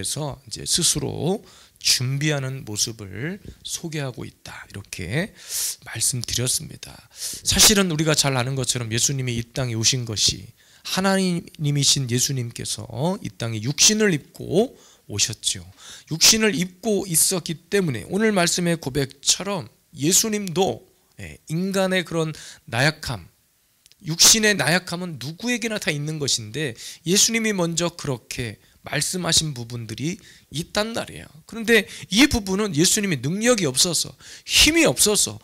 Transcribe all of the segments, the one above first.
앞에서 이제 스스로 준비하는 모습을 소개하고 있다, 이렇게 말씀드렸습니다. 사실은 우리가 잘 아는 것처럼 예수님이 이 땅에 오신 것이 하나님이신 예수님께서 이 땅에 육신을 입고 오셨죠. 육신을 입고 있었기 때문에 오늘 말씀의 고백처럼 예수님도 인간의 그런 나약함, 육신의 나약함은 누구에게나 다 있는 것인데 예수님이 먼저 그렇게 말씀하신 부분들이 있단 말이에요. 그런데 이 부분은 예수님이 능력이 없어서, 힘이 없어서,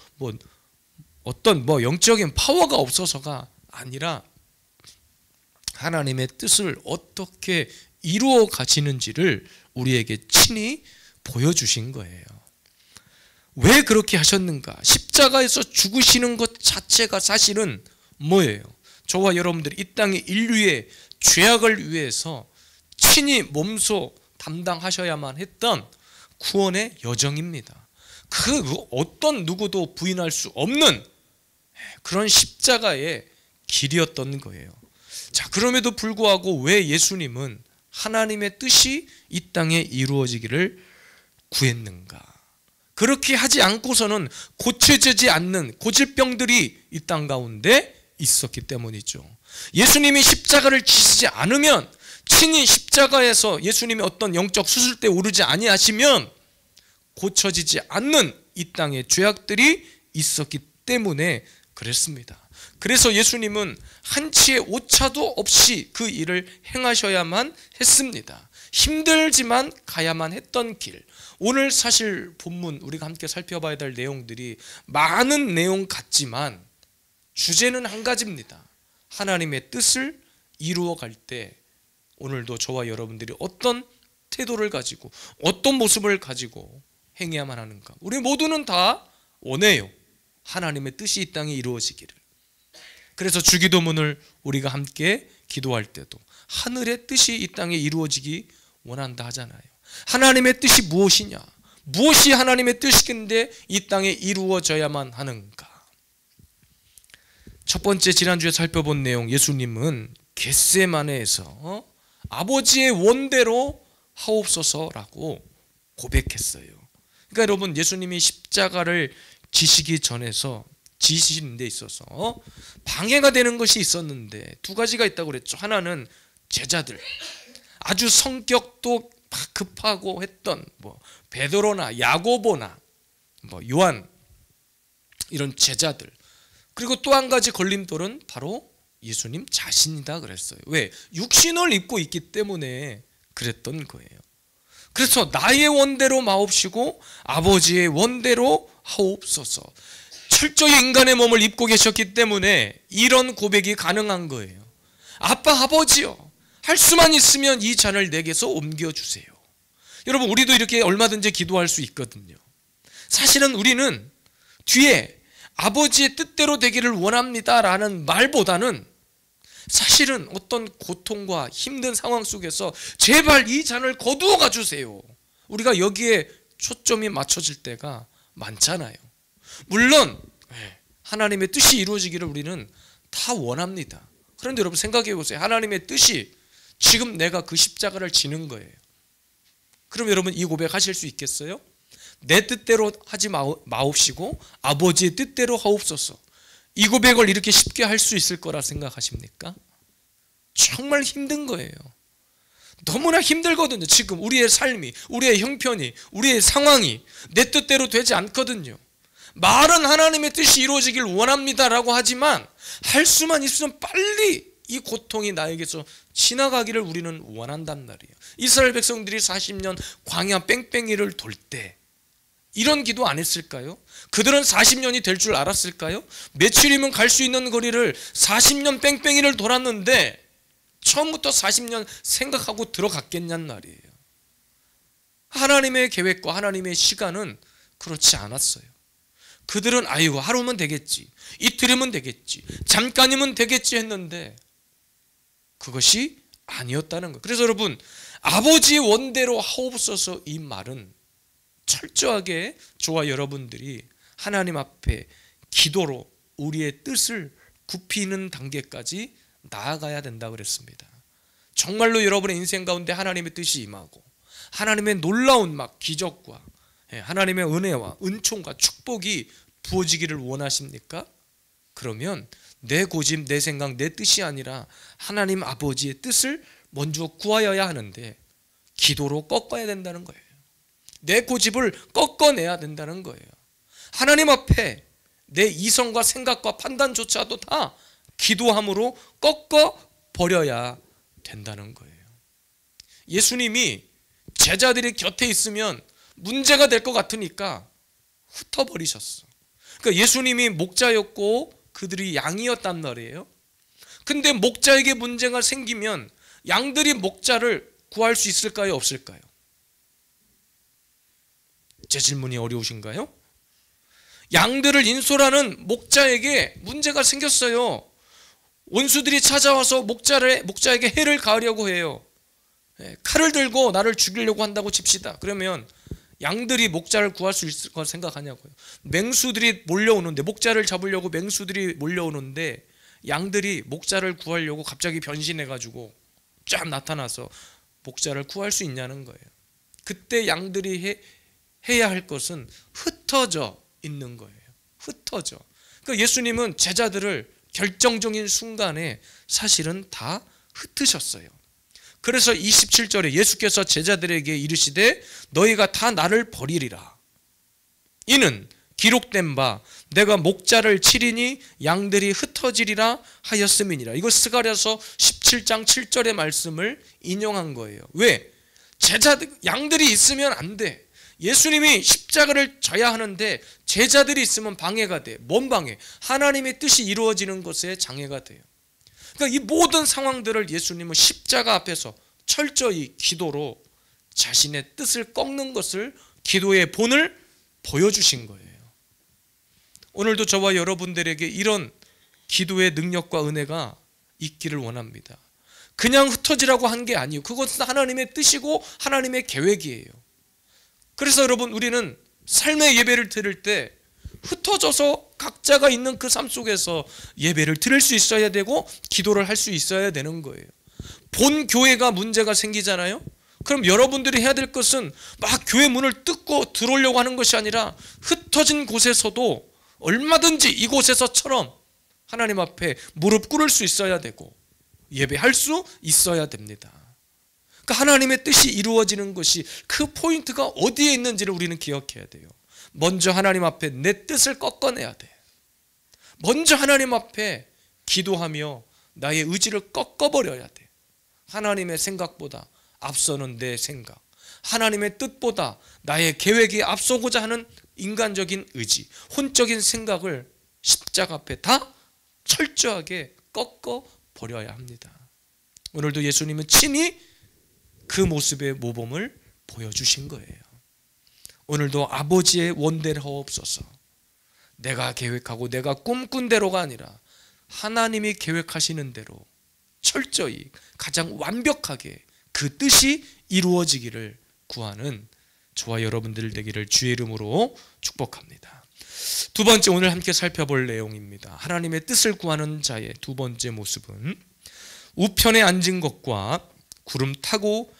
어떤 영적인 파워가 없어서가 아니라 하나님의 뜻을 어떻게 이루어 가시는지를 우리에게 친히 보여주신 거예요. 왜 그렇게 하셨는가? 십자가에서 죽으시는 것 자체가 사실은 뭐예요? 저와 여러분들이 이 땅의 인류의 죄악을 위해서 친히 몸소 담당하셔야만 했던 구원의 여정입니다. 그 어떤 누구도 부인할 수 없는 그런 십자가의 길이었던 거예요. 자, 그럼에도 불구하고 왜 예수님은 하나님의 뜻이 이 땅에 이루어지기를 구했는가? 그렇게 하지 않고서는 고쳐지지 않는 고질병들이 이 땅 가운데 있었기 때문이죠. 예수님이 십자가를 지시지 않으면, 친히 십자가에서 예수님이 어떤 영적 수술대에 오르지 아니하시면 고쳐지지 않는 이 땅의 죄악들이 있었기 때문에 그랬습니다. 그래서 예수님은 한치의 오차도 없이 그 일을 행하셔야만 했습니다. 힘들지만 가야만 했던 길. 오늘 사실 본문 우리가 함께 살펴봐야 될 내용들이 많은 내용 같지만 주제는 한 가지입니다. 하나님의 뜻을 이루어 갈 때 오늘도 저와 여러분들이 어떤 태도를 가지고 어떤 모습을 가지고 행해야만 하는가. 우리 모두는 다 원해요. 하나님의 뜻이 이 땅에 이루어지기를. 그래서 주기도문을 우리가 함께 기도할 때도 하늘의 뜻이 이 땅에 이루어지기 원한다 하잖아요. 하나님의 뜻이 무엇이냐? 무엇이 하나님의 뜻인데 이 땅에 이루어져야만 하는가? 첫 번째, 지난주에 살펴본 내용, 예수님은 겟세마네에서 아버지의 원대로 하옵소서라고 고백했어요. 그러니까 여러분, 예수님이 십자가를 지시기 전에서 지시는 데 있어서 방해가 되는 것이 있었는데 두 가지가 있다고 그랬죠. 하나는 제자들, 아주 성격도 급하고 했던 베드로나 야고보나 요한, 이런 제자들. 그리고 또 한 가지 걸림돌은 바로 예수님 자신이다 그랬어요. 왜? 육신을 입고 있기 때문에 그랬던 거예요. 그래서 나의 원대로 마옵시고 아버지의 원대로 하옵소서. 철저히 인간의 몸을 입고 계셨기 때문에 이런 고백이 가능한 거예요. 아빠, 아버지요, 할 수만 있으면 이 잔을 내게서 옮겨주세요. 여러분, 우리도 이렇게 얼마든지 기도할 수 있거든요. 사실은 우리는 뒤에 아버지의 뜻대로 되기를 원합니다 라는 말보다는 사실은 어떤 고통과 힘든 상황 속에서 제발 이 잔을 거두어 가주세요, 우리가 여기에 초점이 맞춰질 때가 많잖아요. 물론 하나님의 뜻이 이루어지기를 우리는 다 원합니다. 그런데 여러분 생각해 보세요. 하나님의 뜻이 지금 내가 그 십자가를 지는 거예요. 그럼 여러분 이 고백 하실 수 있겠어요? 내 뜻대로 하지 마옵시고 아버지의 뜻대로 하옵소서. 이 고백을 이렇게 쉽게 할 수 있을 거라 생각하십니까? 정말 힘든 거예요. 너무나 힘들거든요. 지금 우리의 삶이, 우리의 형편이, 우리의 상황이 내 뜻대로 되지 않거든요. 말은 하나님의 뜻이 이루어지길 원합니다라고 하지만 할 수만 있으면 빨리 이 고통이 나에게서 지나가기를 우리는 원한단 말이에요. 이스라엘 백성들이 40년 광야 뺑뺑이를 돌 때 이런 기도 안 했을까요? 그들은 40년이 될 줄 알았을까요? 며칠이면 갈 수 있는 거리를 40년 뺑뺑이를 돌았는데 처음부터 40년 생각하고 들어갔겠냔 말이에요. 하나님의 계획과 하나님의 시간은 그렇지 않았어요. 그들은 아이고 하루면 되겠지, 이틀이면 되겠지, 잠깐이면 되겠지 했는데 그것이 아니었다는 거예요. 그래서 여러분, 아버지의 원대로 하옵소서, 이 말은 철저하게 저와 여러분들이 하나님 앞에 기도로 우리의 뜻을 굽히는 단계까지 나아가야 된다고 그랬습니다. 정말로 여러분의 인생 가운데 하나님의 뜻이 임하고 하나님의 놀라운 막 기적과 하나님의 은혜와 은총과 축복이 부어지기를 원하십니까? 그러면 내 고집, 내 생각, 내 뜻이 아니라 하나님 아버지의 뜻을 먼저 구하여야 하는데 기도로 꺾어야 된다는 거예요. 내 고집을 꺾어내야 된다는 거예요. 하나님 앞에 내 이성과 생각과 판단조차도 다 기도함으로 꺾어버려야 된다는 거예요. 예수님이 제자들이 곁에 있으면 문제가 될 것 같으니까 흩어버리셨어. 그러니까 예수님이 목자였고 그들이 양이었단 말이에요. 근데 목자에게 문제가 생기면 양들이 목자를 구할 수 있을까요? 없을까요? 제 질문이 어려우신가요? 양들을 인솔하는 목자에게 문제가 생겼어요. 원수들이 찾아와서 목자에게 해를 가하려고 해요. 칼을 들고 나를 죽이려고 한다고 칩시다. 그러면 양들이 목자를 구할 수 있을 거 생각하냐고요. 맹수들이 몰려오는데, 목자를 잡으려고 맹수들이 몰려오는데 양들이 목자를 구하려고 갑자기 변신해가지고 쫙 나타나서 목자를 구할 수 있냐는 거예요. 그때 양들이 해야 할 것은 흩어져 있는 거예요. 흩어져. 그러니까 예수님은 제자들을 결정적인 순간에 사실은 다 흩으셨어요. 그래서 27절에 예수께서 제자들에게 이르시되 너희가 다 나를 버리리라. 이는 기록된 바 내가 목자를 치리니 양들이 흩어지리라 하였음이니라. 이거 스가랴서 17장 7절의 말씀을 인용한 거예요. 왜? 양들이 있으면 안 돼. 예수님이 십자가를 져야 하는데 제자들이 있으면 방해가 돼. 뭔 방해? 하나님의 뜻이 이루어지는 것에 장애가 돼요. 그러니까 이 모든 상황들을 예수님은 십자가 앞에서 철저히 기도로 자신의 뜻을 꺾는 것을, 기도의 본을 보여주신 거예요. 오늘도 저와 여러분들에게 이런 기도의 능력과 은혜가 있기를 원합니다. 그냥 흩어지라고 한 게 아니에요. 그것은 하나님의 뜻이고 하나님의 계획이에요. 그래서 여러분, 우리는 삶의 예배를 드릴 때 흩어져서 각자가 있는 그 삶 속에서 예배를 드릴 수 있어야 되고 기도를 할 수 있어야 되는 거예요. 본 교회가 문제가 생기잖아요. 그럼 여러분들이 해야 될 것은 막 교회 문을 뜯고 들어오려고 하는 것이 아니라 흩어진 곳에서도 얼마든지 이곳에서처럼 하나님 앞에 무릎 꿇을 수 있어야 되고 예배할 수 있어야 됩니다. 그러니까 하나님의 뜻이 이루어지는 것이, 그 포인트가 어디에 있는지를 우리는 기억해야 돼요. 먼저 하나님 앞에 내 뜻을 꺾어내야 돼. 먼저 하나님 앞에 기도하며 나의 의지를 꺾어버려야 돼. 하나님의 생각보다 앞서는 내 생각, 하나님의 뜻보다 나의 계획이 앞서고자 하는 인간적인 의지, 혼적인 생각을 십자가 앞에 다 철저하게 꺾어버려야 합니다. 오늘도 예수님은 친히 그 모습의 모범을 보여주신 거예요. 오늘도 아버지의 원대로 하옵소서. 내가 계획하고 내가 꿈꾼 대로가 아니라 하나님이 계획하시는 대로 철저히 가장 완벽하게 그 뜻이 이루어지기를 구하는 저와 여러분들 되기를 주의 이름으로 축복합니다. 두 번째, 오늘 함께 살펴볼 내용입니다. 하나님의 뜻을 구하는 자의 두 번째 모습은 우편에 앉은 것과 구름 타고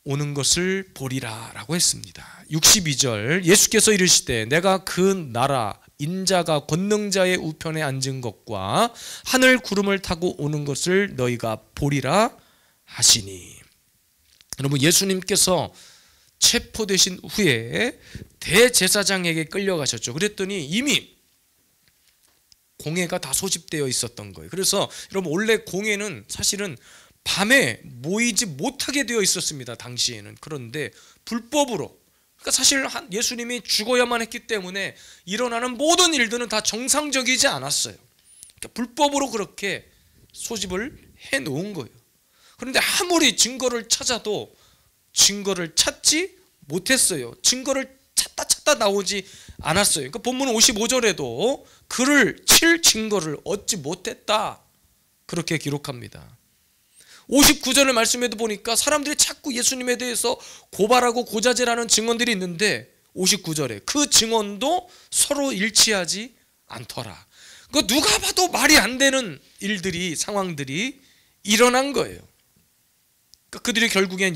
오는 것을 보리라 라고 했습니다. 62절, 예수께서 이르시되 내가 그 나라 인자가 권능자의 우편에 앉은 것과 하늘 구름을 타고 오는 것을 너희가 보리라 하시니. 여러분, 예수님께서 체포되신 후에 대제사장에게 끌려가셨죠. 그랬더니 이미 공회가 다 소집되어 있었던 거예요. 그래서 여러분, 원래 공회는 사실은 밤에 모이지 못하게 되어 있었습니다, 당시에는. 그런데 불법으로, 그러니까 사실 예수님이 죽어야만 했기 때문에 일어나는 모든 일들은 다 정상적이지 않았어요. 그러니까 불법으로 그렇게 소집을 해놓은 거예요. 그런데 아무리 증거를 찾아도 증거를 찾지 못했어요. 증거를 찾다 나오지 않았어요. 그러니까 본문 55절에도 그를 칠 증거를 얻지 못했다, 그렇게 기록합니다. 59절의 말씀에도 보니까 사람들이 자꾸 예수님에 대해서 고발하고 고자질하는 증언들이 있는데 59절에 그 증언도 서로 일치하지 않더라. 그 누가 봐도 말이 안 되는 일들이, 상황들이 일어난 거예요. 그러니까 그들이 결국엔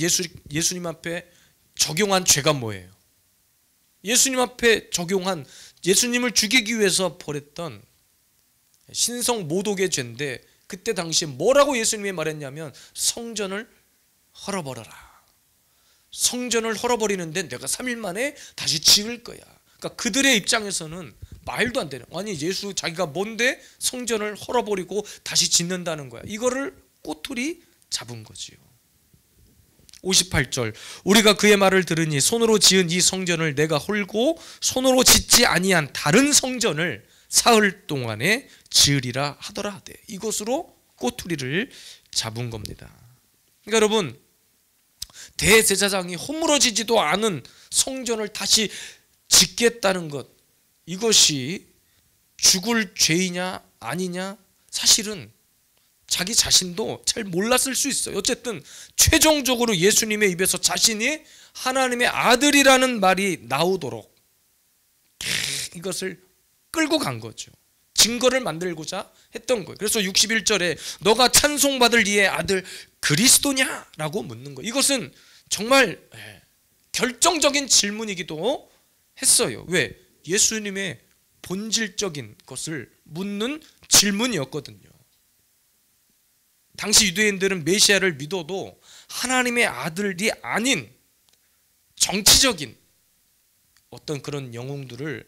예수님 앞에 적용한 죄가 뭐예요? 예수님 앞에 적용한, 예수님을 죽이기 위해서 벌였던 신성 모독의 죄인데, 그때 당시에 뭐라고 예수님이 말했냐면 성전을 헐어버려라. 성전을 헐어버리는데 내가 3일 만에 다시 지을 거야. 그러니까 그들의 입장에서는 말도 안 되는, 아니 예수 자기가 뭔데 성전을 헐어버리고 다시 짓는다는 거야. 이거를 꼬투리 잡은 거지요. 58절, 우리가 그의 말을 들으니 손으로 지은 이 성전을 내가 헐고 손으로 짓지 아니한 다른 성전을 사흘 동안에 지으리라 하더라 하되, 이것으로 꼬투리를 잡은 겁니다. 그러니까 여러분, 대제사장이 허물어지지도 않은 성전을 다시 짓겠다는 것, 이것이 죽을 죄이냐 아니냐 사실은 자기 자신도 잘 몰랐을 수 있어요. 어쨌든 최종적으로 예수님의 입에서 자신이 하나님의 아들이라는 말이 나오도록 이것을 끌고 간 거죠. 증거를 만들고자 했던 거예요. 그래서 61절에 너가 찬송받을 이의 아들 그리스도냐? 라고 묻는 거예요. 이것은 정말 결정적인 질문이기도 했어요. 왜? 예수님의 본질적인 것을 묻는 질문이었거든요. 당시 유대인들은 메시아를 믿어도 하나님의 아들이 아닌 정치적인 어떤 그런 영웅들을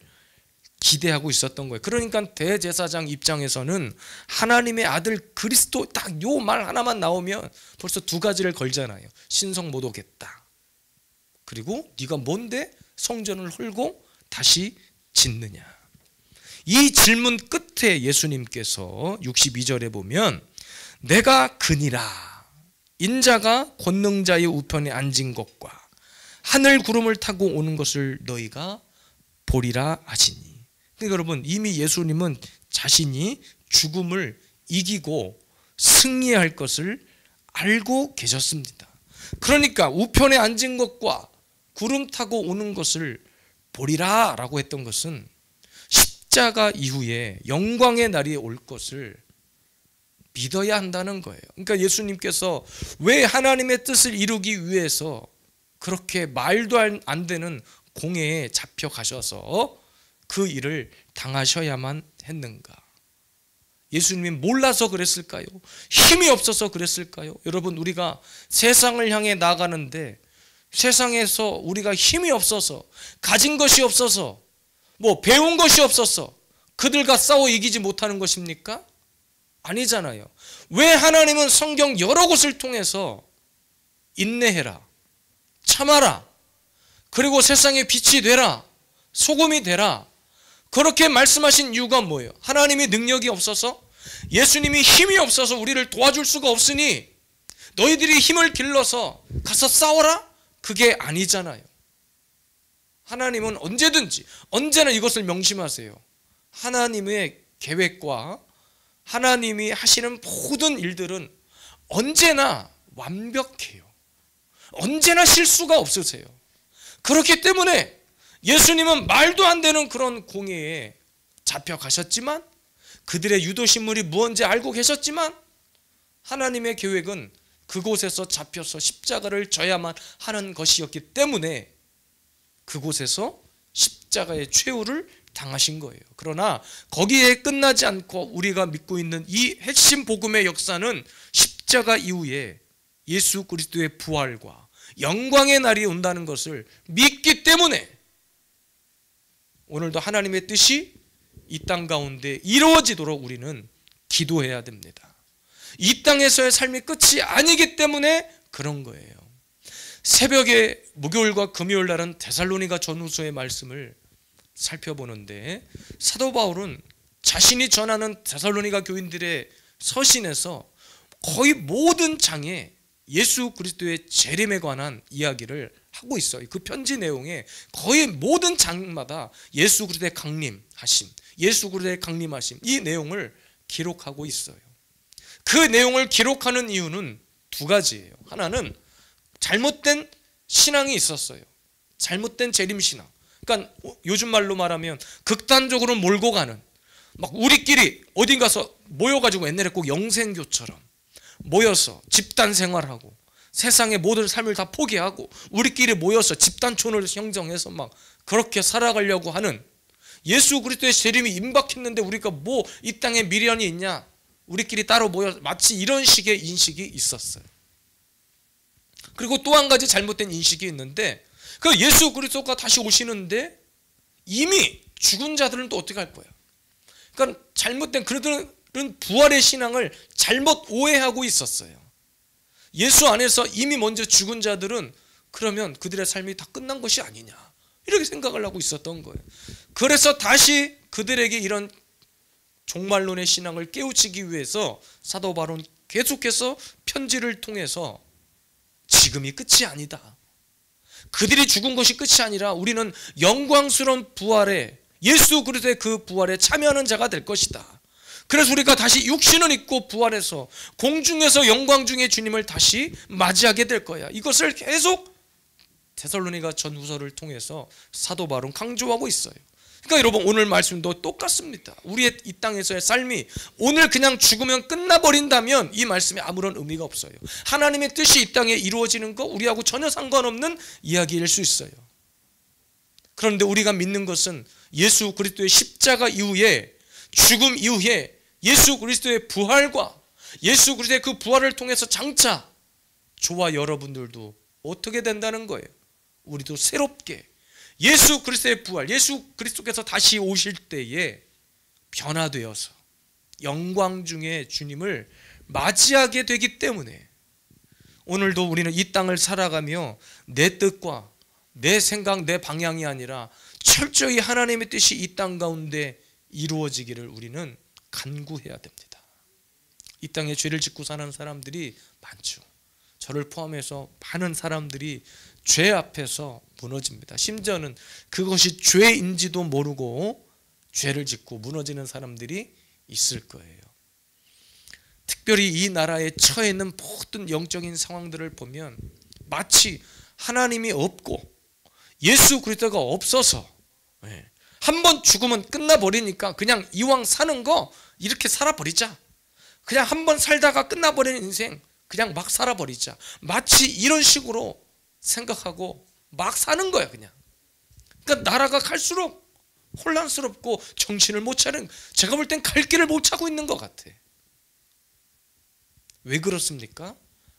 기대하고 있었던 거예요. 그러니까 대제사장 입장에서는 하나님의 아들 그리스도 딱 요 말 하나만 나오면 벌써 두 가지를 걸잖아요. 신성모독했다. 그리고 네가 뭔데 성전을 헐고 다시 짓느냐. 이 질문 끝에 예수님께서 62절에 보면 내가 그니라 인자가 권능자의 우편에 앉은 것과 하늘 구름을 타고 오는 것을 너희가 보리라 하시니. 그러니까 여러분, 이미 예수님은 자신이 죽음을 이기고 승리할 것을 알고 계셨습니다. 그러니까 우편에 앉은 것과 구름 타고 오는 것을 보리라 라고 했던 것은 십자가 이후에 영광의 날이 올 것을 믿어야 한다는 거예요. 그러니까 예수님께서 왜 하나님의 뜻을 이루기 위해서 그렇게 말도 안 되는 공회에 잡혀가셔서 그 일을 당하셔야만 했는가? 예수님이 몰라서 그랬을까요? 힘이 없어서 그랬을까요? 여러분, 우리가 세상을 향해 나가는데 세상에서 우리가 힘이 없어서, 가진 것이 없어서, 뭐 배운 것이 없어서 그들과 싸워 이기지 못하는 것입니까? 아니잖아요. 왜 하나님은 성경 여러 곳을 통해서 인내해라, 참아라, 그리고 세상의 빛이 되라, 소금이 되라, 그렇게 말씀하신 이유가 뭐예요? 하나님이 능력이 없어서, 예수님이 힘이 없어서 우리를 도와줄 수가 없으니 너희들이 힘을 길러서 가서 싸워라? 그게 아니잖아요. 하나님은 언제든지 언제나 이것을 명심하세요. 하나님의 계획과 하나님이 하시는 모든 일들은 언제나 완벽해요. 언제나 실수가 없으세요. 그렇기 때문에 예수님은 말도 안 되는 그런 공회에 잡혀가셨지만, 그들의 유도신물이 무언지 알고 계셨지만, 하나님의 계획은 그곳에서 잡혀서 십자가를 져야만 하는 것이었기 때문에 그곳에서 십자가의 최후를 당하신 거예요. 그러나 거기에 끝나지 않고 우리가 믿고 있는 이 핵심 복음의 역사는 십자가 이후에 예수 그리스도의 부활과 영광의 날이 온다는 것을 믿기 때문에 오늘도 하나님의 뜻이 이 땅 가운데 이루어지도록 우리는 기도해야 됩니다. 이 땅에서의 삶이 끝이 아니기 때문에 그런 거예요. 새벽에 목요일과 금요일 날은 데살로니가 전후서의 말씀을 살펴보는데, 사도 바울은 자신이 전하는 데살로니가 교인들의 서신에서 거의 모든 장에 예수 그리스도의 재림에 관한 이야기를 하고 있어요. 그 편지 내용에 거의 모든 장마다 예수 그리스도의 강림하심, 예수 그리스도의 강림하심, 이 내용을 기록하고 있어요. 그 내용을 기록하는 이유는 두 가지예요. 하나는 잘못된 신앙이 있었어요. 잘못된 재림신앙. 그러니까 요즘 말로 말하면 극단적으로 몰고 가는, 막 우리끼리 어디 가서 모여가지고 옛날에 꼭 영생교처럼 모여서 집단 생활하고 세상의 모든 삶을 다 포기하고 우리끼리 모여서 집단촌을 형성해서 막 그렇게 살아가려고 하는, 예수 그리스도의 재림이 임박했는데 우리가 뭐 이 땅에 미련이 있냐, 우리끼리 따로 모여, 마치 이런 식의 인식이 있었어요. 그리고 또 한 가지 잘못된 인식이 있는데, 그 예수 그리스도가 다시 오시는데 이미 죽은 자들은 또 어떻게 할 거예요? 그러니까 잘못된, 그들은 부활의 신앙을 잘못 오해하고 있었어요. 예수 안에서 이미 먼저 죽은 자들은 그러면 그들의 삶이 다 끝난 것이 아니냐, 이렇게 생각을 하고 있었던 거예요. 그래서 다시 그들에게 이런 종말론의 신앙을 깨우치기 위해서 사도 바울은 계속해서 편지를 통해서 지금이 끝이 아니다, 그들이 죽은 것이 끝이 아니라 우리는 영광스러운 부활에, 예수 그리스도의 그 부활에 참여하는 자가 될 것이다. 그래서 우리가 다시 육신을 입고 부활해서 공중에서 영광 중에 주님을 다시 맞이하게 될 거야. 이것을 계속 데살로니가 전후서를 통해서 사도 바울은 강조하고 있어요. 그러니까 여러분, 오늘 말씀도 똑같습니다. 우리의 이 땅에서의 삶이 오늘 그냥 죽으면 끝나버린다면 이 말씀에 아무런 의미가 없어요. 하나님의 뜻이 이 땅에 이루어지는 거 우리하고 전혀 상관없는 이야기일 수 있어요. 그런데 우리가 믿는 것은 예수 그리스도의 십자가 이후에, 죽음 이후에 예수 그리스도의 부활과 예수 그리스도의 그 부활을 통해서 장차 저와 여러분들도 어떻게 된다는 거예요? 우리도 새롭게 예수 그리스도의 부활, 예수 그리스도께서 다시 오실 때에 변화되어서 영광 중에 주님을 맞이하게 되기 때문에 오늘도 우리는 이 땅을 살아가며 내 뜻과 내 생각, 내 방향이 아니라 철저히 하나님의 뜻이 이 땅 가운데 이루어지기를 우리는 간구해야 됩니다. 이 땅에 죄를 짓고 사는 사람들이 많죠. 저를 포함해서 많은 사람들이 죄 앞에서 무너집니다. 심지어는 그것이 죄인지도 모르고 죄를 짓고 무너지는 사람들이 있을 거예요. 특별히 이 나라에 처해 있는 모든 영적인 상황들을 보면 마치 하나님이 없고 예수 그리스도가 없어서 한번 죽으면 끝나버리니까 그냥 이왕 사는 거 이렇게 살아버리자, 그냥 한번 살다가 끝나버리는 인생 그냥 막 살아버리자, 마치 이런 식으로 생각하고 막 사는 거야 그냥. 그러니까 나라가 갈수록 혼란스럽고 정신을 못 차리는, 제가 볼 땐 갈 길을 못 찾고 있는 것 같아. 왜 그렇습니까?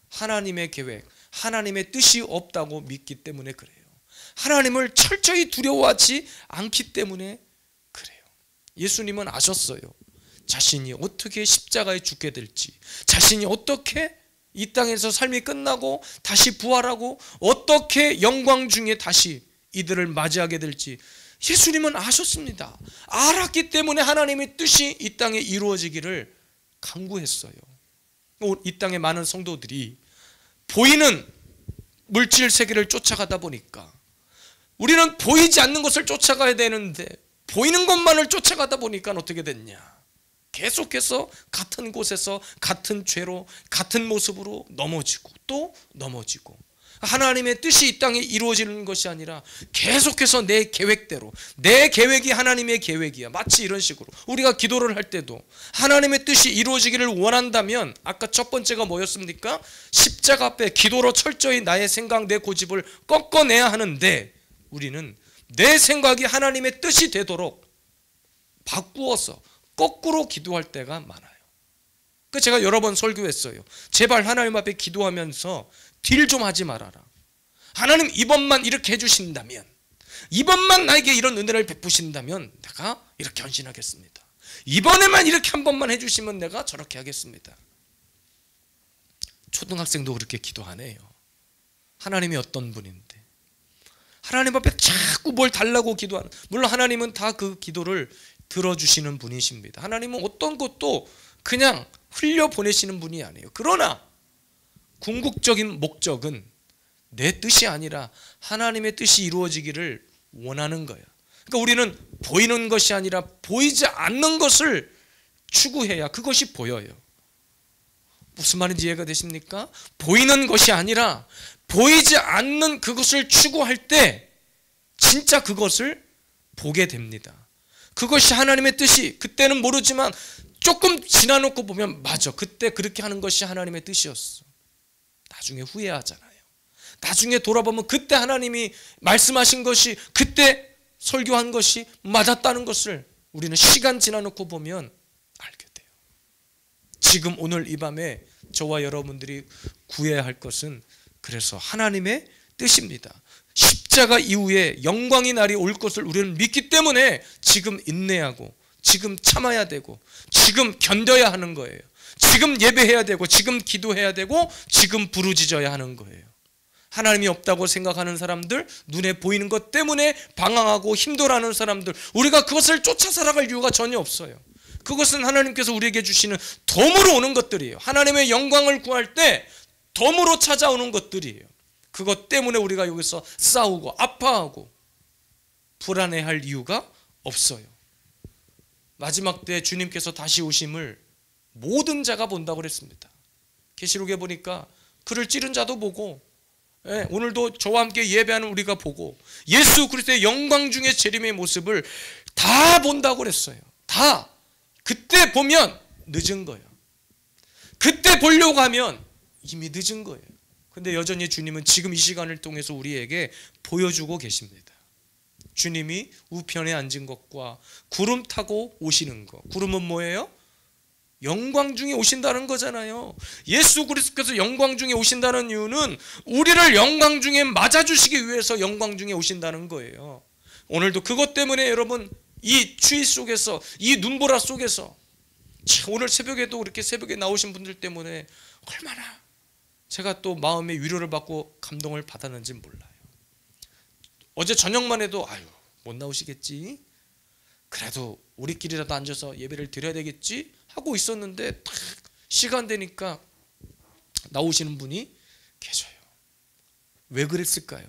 하나님의 계획, 하나님의 뜻이 없다고 믿기 때문에 그래요. 하나님을 철저히 두려워하지 않기 때문에 그래요. 예수님은 아셨어요. 자신이 어떻게 십자가에 죽게 될지, 자신이 어떻게 이 땅에서 삶이 끝나고 다시 부활하고 어떻게 영광 중에 다시 이들을 맞이하게 될지 예수님은 아셨습니다. 알았기 때문에 하나님의 뜻이 이 땅에 이루어지기를 간구했어요. 이 땅의 많은 성도들이 보이는 물질 세계를 쫓아가다 보니까, 우리는 보이지 않는 것을 쫓아가야 되는데 보이는 것만을 쫓아가다 보니까 어떻게 됐냐, 계속해서 같은 곳에서 같은 죄로 같은 모습으로 넘어지고 또 넘어지고, 하나님의 뜻이 이 땅에 이루어지는 것이 아니라 계속해서 내 계획대로, 내 계획이 하나님의 계획이야. 마치 이런 식으로 우리가 기도를 할 때도 하나님의 뜻이 이루어지기를 원한다면 아까 첫 번째가 뭐였습니까? 십자가 앞에 기도로 철저히 나의 생각, 내 고집을 꺾어내야 하는데 우리는 내 생각이 하나님의 뜻이 되도록 바꾸어서 거꾸로 기도할 때가 많아요. 그 제가 여러 번 설교했어요. 제발 하나님 앞에 기도하면서 딜 좀 하지 말아라. 하나님 이번만 이렇게 해주신다면, 이번만 나에게 이런 은혜를 베푸신다면 내가 이렇게 헌신하겠습니다. 이번에만 이렇게 한 번만 해주시면 내가 저렇게 하겠습니다. 초등학생도 그렇게 기도하네요. 하나님이 어떤 분인데 하나님 앞에 자꾸 뭘 달라고 기도하는, 물론 하나님은 다 그 기도를 들어주시는 분이십니다. 하나님은 어떤 것도 그냥 흘려보내시는 분이 아니에요. 그러나 궁극적인 목적은 내 뜻이 아니라 하나님의 뜻이 이루어지기를 원하는 거예요. 그러니까 우리는 보이는 것이 아니라 보이지 않는 것을 추구해야 그것이 보여요. 무슨 말인지 이해가 되십니까? 보이는 것이 아니라 보이지 않는 그것을 추구할 때 진짜 그것을 보게 됩니다. 그것이 하나님의 뜻이, 그때는 모르지만 조금 지나놓고 보면 맞아, 그때 그렇게 하는 것이 하나님의 뜻이었어. 나중에 후회하잖아요. 나중에 돌아보면 그때 하나님이 말씀하신 것이, 그때 설교한 것이 맞았다는 것을 우리는 시간 지나놓고 보면 알게 돼요. 지금 오늘 이 밤에 저와 여러분들이 구해야 할 것은 그래서 하나님의 뜻입니다. 십자가 이후에 영광의 날이 올 것을 우리는 믿기 때문에 지금 인내하고 지금 참아야 되고 지금 견뎌야 하는 거예요. 지금 예배해야 되고 지금 기도해야 되고 지금 부르짖어야 하는 거예요. 하나님이 없다고 생각하는 사람들, 눈에 보이는 것 때문에 방황하고 힘들어하는 사람들, 우리가 그것을 쫓아 살아갈 이유가 전혀 없어요. 그것은 하나님께서 우리에게 주시는 덤으로 오는 것들이에요. 하나님의 영광을 구할 때 덤으로 찾아오는 것들이에요. 그것 때문에 우리가 여기서 싸우고 아파하고 불안해할 이유가 없어요. 마지막 때 주님께서 다시 오심을 모든 자가 본다고 그랬습니다. 계시록에 보니까 그를 찌른 자도 보고, 오늘도 저와 함께 예배하는 우리가 보고 예수 그리스도의 영광 중에 재림의 모습을 다 본다고 그랬어요. 다. 그때 보면 늦은 거예요. 그때 보려고 하면 이미 늦은 거예요. 근데 여전히 주님은 지금 이 시간을 통해서 우리에게 보여주고 계십니다. 주님이 우편에 앉은 것과 구름 타고 오시는 것. 구름은 뭐예요? 영광 중에 오신다는 거잖아요. 예수 그리스도께서 영광 중에 오신다는 이유는 우리를 영광 중에 맞아주시기 위해서 영광 중에 오신다는 거예요. 오늘도 그것 때문에 여러분, 이 추위 속에서, 이 눈보라 속에서 오늘 새벽에도 이렇게 새벽에 나오신 분들 때문에 얼마나 제가 또 마음의 위로를 받고 감동을 받았는지 몰라요. 어제 저녁만 해도 못 나오시겠지, 그래도 우리끼리라도 앉아서 예배를 드려야 되겠지 하고 있었는데 딱 시간 되니까 나오시는 분이 계셔요. 왜 그랬을까요?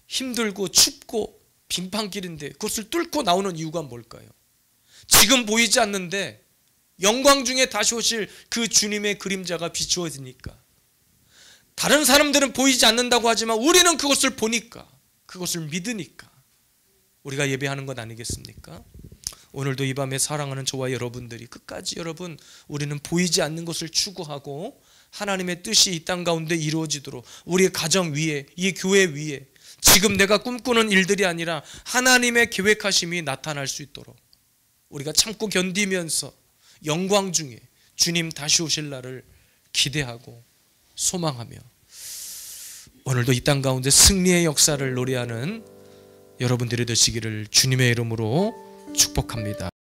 힘들고 춥고 빙판길인데 그것을 뚫고 나오는 이유가 뭘까요? 지금 보이지 않는데 영광 중에 다시 오실 그 주님의 그림자가 비추어지니까. 다른 사람들은 보이지 않는다고 하지만 우리는 그것을 보니까, 그것을 믿으니까 우리가 예배하는 것 아니겠습니까? 오늘도 이 밤에 사랑하는 저와 여러분들이 끝까지 여러분, 우리는 보이지 않는 것을 추구하고 하나님의 뜻이 이 땅 가운데 이루어지도록 우리의 가정 위에, 이 교회 위에 지금 내가 꿈꾸는 일들이 아니라 하나님의 계획하심이 나타날 수 있도록 우리가 참고 견디면서 영광 중에 주님 다시 오실 날을 기대하고 소망하며 오늘도 이 땅 가운데 승리의 역사를 노래하는 여러분들이 되시기를 주님의 이름으로 축복합니다.